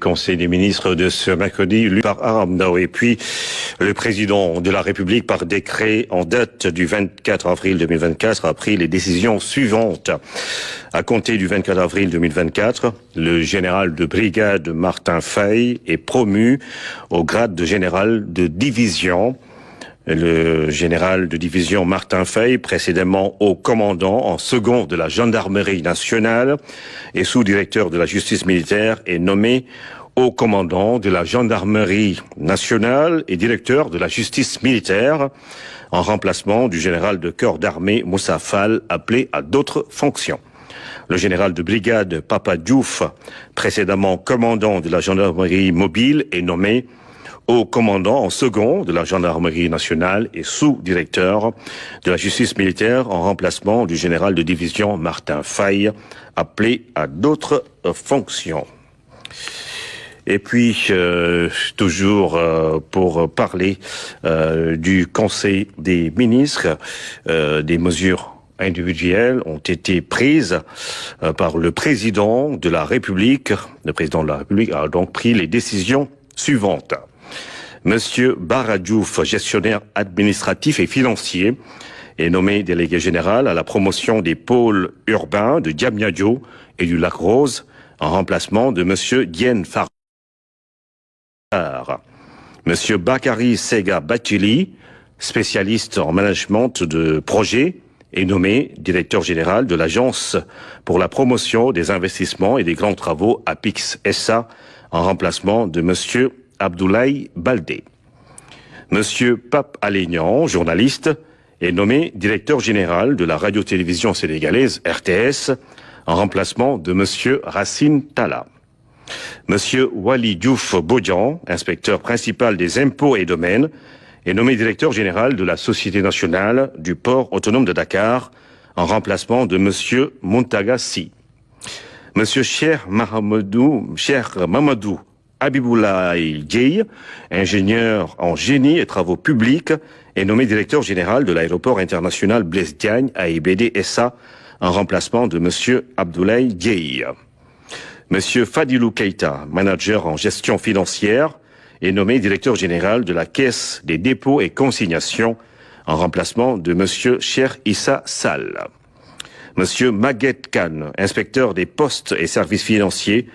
Conseil des ministres de ce mercredi, lu par Aram Ndao. Et puis, le président de la République, par décret en date du 24 avril 2024, a pris les décisions suivantes. À compter du 24 avril 2024, le général de brigade Martin Faye est promu au grade de général de division. Le général de division Martin Faye, précédemment haut commandant en second de la gendarmerie nationale et sous-directeur de la justice militaire, est nommé haut commandant de la gendarmerie nationale et directeur de la justice militaire, en remplacement du général de corps d'armée Moussa Fall, appelé à d'autres fonctions. Le général de brigade Papa Diouf, précédemment commandant de la gendarmerie mobile, est nommé haut commandant en second de la gendarmerie nationale et sous-directeur de la justice militaire, en remplacement du général de division Martin Faye, appelé à d'autres fonctions. Et puis, toujours pour parler du Conseil des ministres, des mesures individuelles ont été prises par le président de la République. Le président de la République a donc pris les décisions suivantes. Monsieur Bara Diouf, gestionnaire administratif et financier, est nommé délégué général à la promotion des pôles urbains de Diamniadio et du Lac Rose, en remplacement de monsieur Diène Farrar. Monsieur Bakary Sega Batili, spécialiste en management de projet, est nommé directeur général de l'Agence pour la promotion des investissements et des grands travaux APIX SA, en remplacement de monsieur Abdoulaye Baldé. Monsieur Pape Alignan, journaliste, est nommé directeur général de la radio-télévision sénégalaise RTS, en remplacement de monsieur Racine Talla. Monsieur Wali Diouf Bodian, inspecteur principal des impôts et domaines, est nommé directeur général de la Société nationale du port autonome de Dakar, en remplacement de monsieur Muntaga Sy. Monsieur Cheikh Mamadou Habiboulaye Dieye, ingénieur en génie et travaux publics, est nommé directeur général de l'aéroport international Blaise Diagne, AIBD SA, en remplacement de monsieur Abdoulaye Dieye. Monsieur Fadilou Keita, manager en gestion financière, est nommé directeur général de la Caisse des dépôts et consignations, en remplacement de monsieur Cheikh Issa Sall. Monsieur Maguette Khan, inspecteur des postes et services financiers,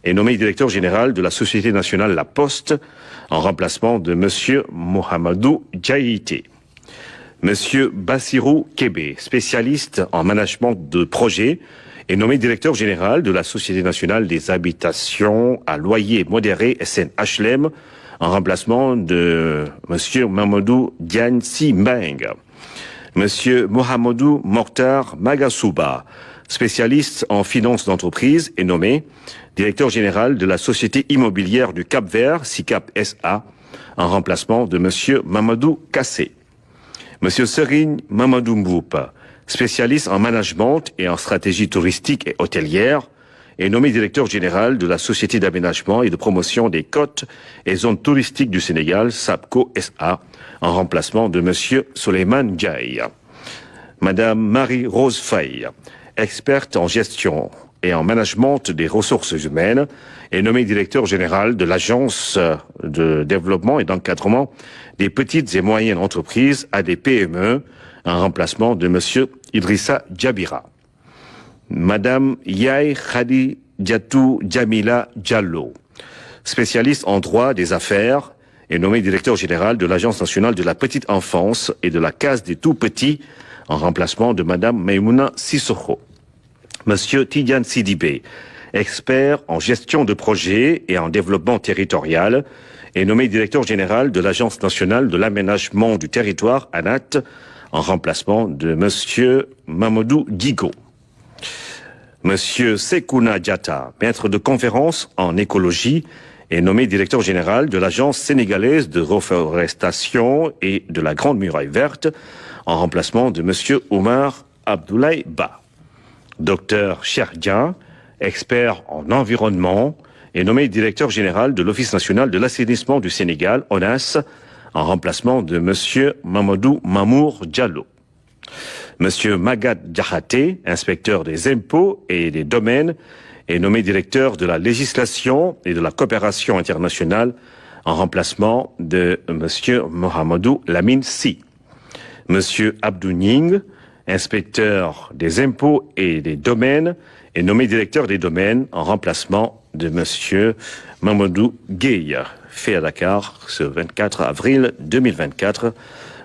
est nommé directeur général de la Société nationale La Poste, en remplacement de monsieur Mohamedou Diaïté. Monsieur Bassirou Kébé, spécialiste en management de projet, est nommé directeur général de la Société nationale des habitations à loyer modéré SNHLM, en remplacement de monsieur Mamadou Diagne Simbeng. Monsieur Mohamedou Mokhtar Magasouba, spécialiste en finance d'entreprise, est nommé directeur général de la Société immobilière du Cap-Vert, SICAP SA, en remplacement de monsieur Mamadou Kassé. Monsieur Serigne Mamadou Mboup, spécialiste en management et en stratégie touristique et hôtelière, est nommé directeur général de la Société d'aménagement et de promotion des côtes et zones touristiques du Sénégal, SAPCO SA, en remplacement de monsieur Souleymane Ndiaye. Madame Marie-Rose Faye, experte en gestion et en management des ressources humaines, est nommée directeur général de l'Agence de développement et d'encadrement des petites et moyennes entreprises ADPME, en remplacement de monsieur Idrissa Djabira. Madame Yaye Khadi Diatou Djamila Diallo, spécialiste en droit des affaires, est nommée directeur général de l'Agence nationale de la petite enfance et de la case des tout-petits, en remplacement de madame Maïmouna Sissoko. Monsieur Tidiane Sidibé, expert en gestion de projets et en développement territorial, est nommé directeur général de l'Agence nationale de l'aménagement du territoire, ANAT, en remplacement de monsieur Mamadou Digo. Monsieur Sekouna Diatta, maître de conférences en écologie, est nommé directeur général de l'Agence sénégalaise de reforestation et de la Grande Muraille Verte, en remplacement de monsieur Oumar Abdoulaye Ba. Docteur Cherdia, expert en environnement, est nommé directeur général de l'Office national de l'assainissement du Sénégal, ONAS, en remplacement de monsieur Mamadou Mamour Diallo. Monsieur Magat Diakhaté, inspecteur des impôts et des domaines, est nommé directeur de la législation et de la coopération internationale en remplacement de Monsieur Mohamedou Lamine Sy. Monsieur Abdou Ning, inspecteur des impôts et des domaines, est nommé directeur des domaines en remplacement de Monsieur Mamadou Gueye, fait à Dakar ce 24 avril 2024.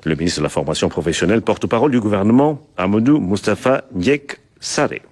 Le ministre de la formation professionnelle, porte-parole du gouvernement, Amadou Moustapha Ndiek Sarré.